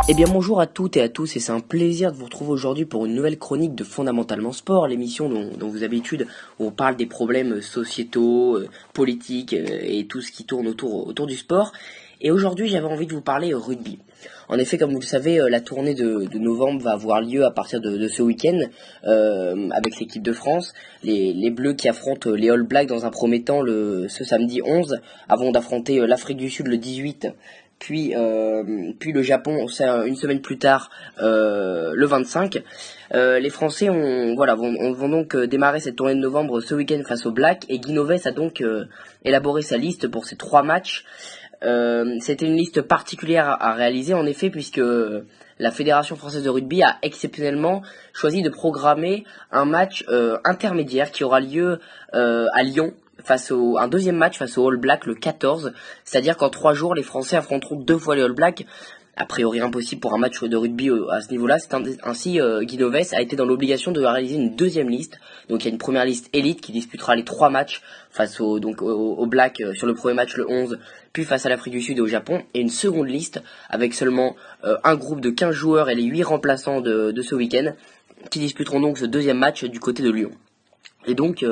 Eh bien bonjour à toutes et à tous et c'est un plaisir de vous retrouver aujourd'hui pour une nouvelle chronique de Fondamentalement Sport, l'émission dont vous avez l'habitude où on parle des problèmes sociétaux, politiques et tout ce qui tourne autour du sport. Et aujourd'hui j'avais envie de vous parler rugby. En effet, comme vous le savez, la tournée de novembre va avoir lieu à partir de ce week-end avec l'équipe de France. Les Bleus qui affrontent les All Blacks dans un premier temps ce samedi 11 avant d'affronter l'Afrique du Sud le 18. Puis le Japon, une semaine plus tard, le 25. Les Français vont donc démarrer cette tournée de novembre ce week-end face aux Blacks. Et Guy Novès a donc élaboré sa liste pour ces 3 matchs. C'était une liste particulière à réaliser, en effet, puisque la Fédération française de rugby a exceptionnellement choisi de programmer un match intermédiaire qui aura lieu à Lyon, un deuxième match face aux All Blacks le 14, c'est-à-dire qu'en 3 jours, les Français affronteront 2 fois les All Blacks. A priori impossible pour un match de rugby à ce niveau-là. Ainsi, Guy Novès a été dans l'obligation de réaliser une deuxième liste. Donc il y a une première liste élite qui disputera les 3 matchs face aux Blacks sur le premier match le 11, puis face à l'Afrique du Sud et au Japon, et une seconde liste avec seulement un groupe de 15 joueurs et les 8 remplaçants de ce week-end qui disputeront donc ce deuxième match du côté de Lyon. Et donc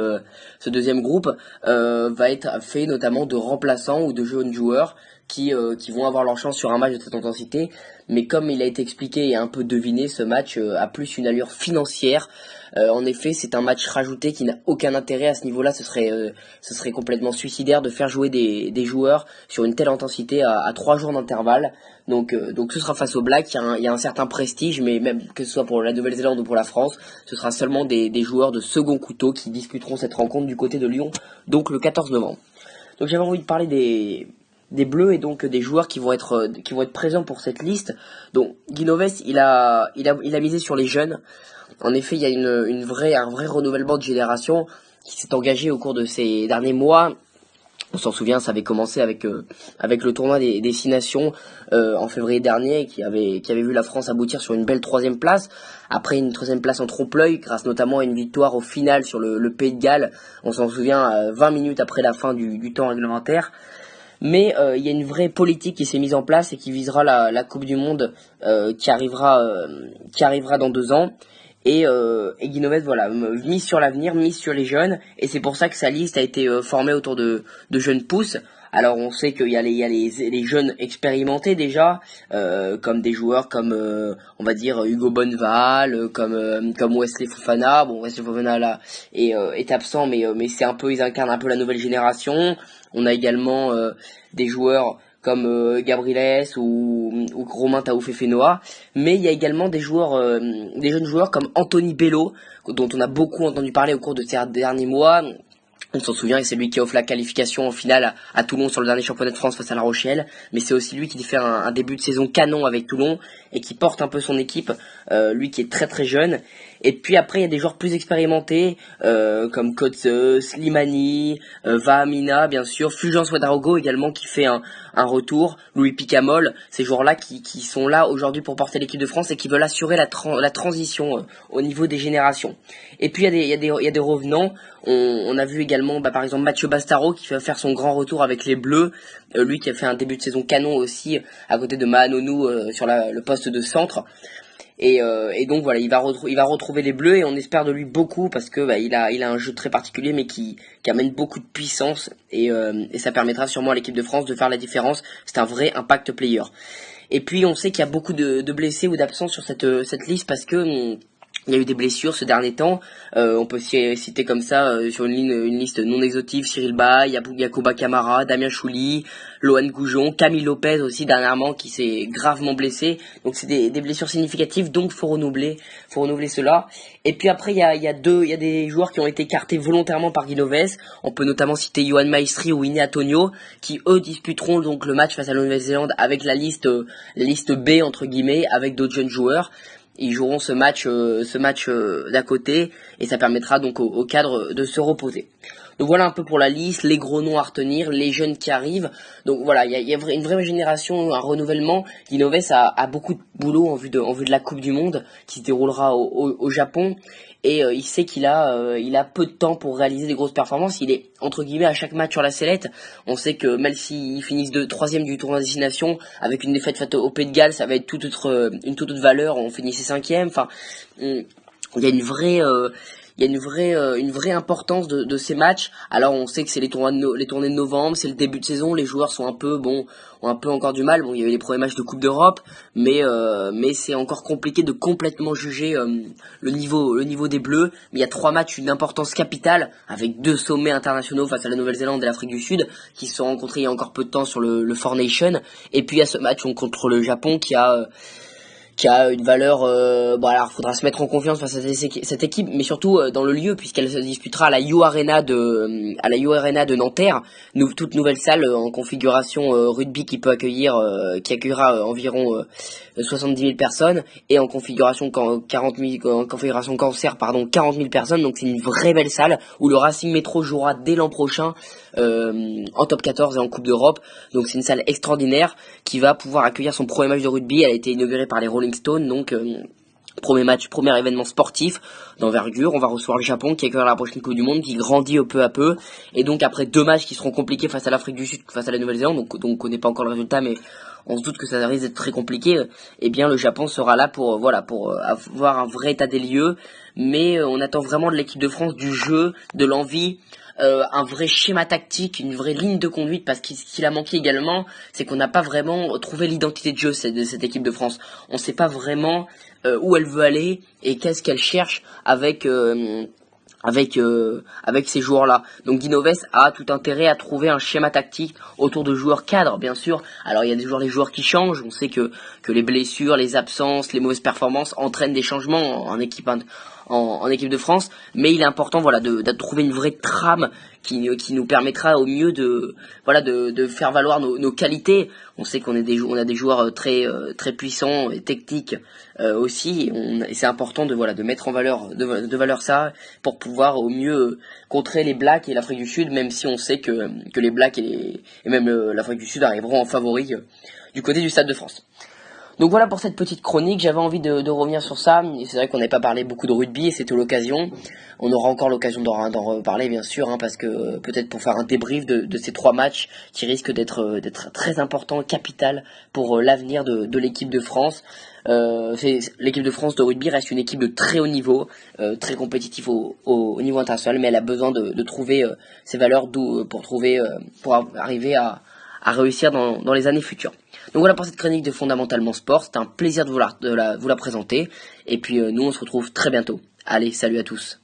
ce deuxième groupe va être fait notamment de remplaçants ou de jeunes joueurs qui vont avoir leur chance sur un match de cette intensité. Mais comme il a été expliqué et un peu deviné, ce match a plus une allure financière. En effet, c'est un match rajouté qui n'a aucun intérêt à ce niveau-là. Ce serait complètement suicidaire de faire jouer des joueurs sur une telle intensité à 3 jours d'intervalle. Donc ce sera face aux Blacks. Il y a un certain prestige, mais même que ce soit pour la Nouvelle-Zélande ou pour la France, ce sera seulement des joueurs de second couteau qui disputeront cette rencontre du côté de Lyon, donc le 14 novembre. Donc j'avais envie de parler des Bleus et donc des joueurs qui vont être présents pour cette liste. Donc Guy Novès, il a misé sur les jeunes. En effet, il y a un vrai renouvellement de génération qui s'est engagé au cours de ces derniers mois. On s'en souvient, ça avait commencé avec le tournoi des 6 nations en février dernier, qui avait vu la France aboutir sur une belle 3e place. Après une 3e place en trompe-l'œil, grâce notamment à une victoire au final sur le Pays de Galles. On s'en souvient 20 minutes après la fin du temps réglementaire. Mais il y a une vraie politique qui s'est mise en place et qui visera la Coupe du Monde qui arrivera dans 2 ans. Et Guy Novès, mise sur l'avenir, mise sur les jeunes, et c'est pour ça que sa liste a été formée autour de jeunes pousses. Alors on sait qu'il y a les jeunes expérimentés déjà, comme des joueurs comme on va dire Hugo Bonneval, comme Wesley Fofana. Bon, Wesley Fofana là est absent, mais ils incarnent un peu la nouvelle génération. On a également des joueurs comme Gabriels ou Romain Taoufé-Fenoa, mais il y a également des jeunes joueurs comme Anthony Bello, dont on a beaucoup entendu parler au cours de ces derniers mois. On s'en souvient, et c'est lui qui offre la qualification en finale à Toulon sur le dernier championnat de France face à La Rochelle, mais c'est aussi lui qui fait un début de saison canon avec Toulon et qui porte un peu son équipe, lui qui est très très jeune. Et puis après il y a des joueurs plus expérimentés comme Kotze, Slimani, Vahamina bien sûr, Fulgence Ouedraogo également qui fait un retour, Louis Picamol, ces joueurs-là qui sont là aujourd'hui pour porter l'équipe de France et qui veulent assurer la transition au niveau des générations. Et puis il y a des revenants. On a vu également par exemple Mathieu Bastaro qui va faire son grand retour avec les Bleus, lui qui a fait un début de saison canon aussi à côté de Mahanonou sur le poste de centre. Et donc voilà, il va retrouver les Bleus et on espère de lui beaucoup parce que il a un jeu très particulier mais qui amène beaucoup de puissance et ça permettra sûrement à l'équipe de France de faire la différence. C'est un vrai impact player. Et puis on sait qu'il y a beaucoup de blessés ou d'absents sur cette liste parce que il y a eu des blessures ce dernier temps. On peut citer comme ça sur une liste non exhaustive Cyril Bay, Yacouba Camara, Damien Chouli, Lohan Goujon, Camille Lopez aussi dernièrement qui s'est gravement blessé. Donc c'est des blessures significatives, donc faut renouveler cela. Et puis après il y a des joueurs qui ont été écartés volontairement par Guy Novès. On peut notamment citer Yohan Maestri ou Winnie Antonio qui eux disputeront donc le match face à la Nouvelle-Zélande avec la liste B entre guillemets avec d'autres jeunes joueurs. Ils joueront ce match d'à côté et ça permettra donc au cadre de se reposer. Donc voilà un peu pour la liste, les gros noms à retenir, les jeunes qui arrivent. Donc voilà, il y a une vraie génération, un renouvellement. Guinoves a beaucoup de boulot en vue de la Coupe du Monde qui se déroulera au Japon. Et il sait il a peu de temps pour réaliser des grosses performances. Il est entre guillemets à chaque match sur la sellette. On sait que même s'ils finissent troisième du tournoi destination avec une défaite face au Pays de Galles, ça va être une toute autre valeur. On finissait cinquième. Enfin, il y a une vraie importance de ces matchs. Alors on sait que c'est les tournées de novembre, c'est le début de saison, les joueurs sont ont un peu encore du mal. Bon, il y a eu les premiers matchs de Coupe d'Europe, mais c'est encore compliqué de complètement juger le niveau des Bleus. Mais il y a 3 matchs d'une importance capitale avec 2 sommets internationaux face à la Nouvelle-Zélande et l'Afrique du Sud qui se sont rencontrés il y a encore peu de temps sur le Four Nations. Et puis il y a ce match contre le Japon qui a une valeur. Bon, alors faudra se mettre en confiance face à cette équipe, mais surtout dans le lieu, puisqu'elle se disputera à la U Arena de Nanterre, toute nouvelle salle en configuration rugby qui qui accueillera environ 70 000 personnes, et en configuration 40 000 personnes. Donc c'est une vraie belle salle où le Racing Métro jouera dès l'an prochain en top 14 et en Coupe d'Europe. Donc c'est une salle extraordinaire qui va pouvoir accueillir son premier match de rugby. Elle a été inaugurée par les Rolling Stones, donc premier événement sportif d'envergure. On va recevoir le Japon qui accueillera la prochaine Coupe du Monde, qui grandit peu à peu. Et donc après 2 matchs qui seront compliqués face à l'Afrique du Sud, face à la Nouvelle-Zélande, donc on connaît pas encore le résultat, mais on se doute que ça risque d'être très compliqué. Eh bien le Japon sera là pour avoir un vrai état des lieux. Mais on attend vraiment de l'équipe de France du jeu, de l'envie. Un vrai schéma tactique, une vraie ligne de conduite, parce que ce qu'il a manqué également, c'est qu'on n'a pas vraiment trouvé l'identité de jeu de cette équipe de France. On ne sait pas vraiment où elle veut aller et qu'est-ce qu'elle cherche avec ces joueurs-là. Donc Guinoves a tout intérêt à trouver un schéma tactique autour de joueurs cadres, bien sûr. Alors il y a les joueurs qui changent. On sait que les blessures, les absences, les mauvaises performances entraînent des changements en équipe de France, mais il est important de trouver une vraie trame qui nous permettra au mieux de faire valoir nos qualités. On sait on a des joueurs très puissants et techniques aussi, et c'est important de mettre en valeur ça pour pouvoir au mieux contrer les Blacks et l'Afrique du Sud, même si on sait que les Blacks et même l'Afrique du Sud arriveront en favori du côté du Stade de France. Donc voilà pour cette petite chronique, j'avais envie de revenir sur ça. C'est vrai qu'on n'avait pas parlé beaucoup de rugby et c'était l'occasion. On aura encore l'occasion d'en reparler bien sûr, hein, parce que peut-être pour faire un débrief de ces 3 matchs qui risquent d'être très importants, capital pour l'avenir de l'équipe de France. L'équipe de France de rugby reste une équipe de très haut niveau, très compétitive au niveau international, mais elle a besoin de trouver ses valeurs pour arriver à réussir dans les années futures. Donc voilà pour cette chronique de Fondamentalement Sport, c'était un plaisir de vous la présenter, et puis nous on se retrouve très bientôt. Allez, salut à tous.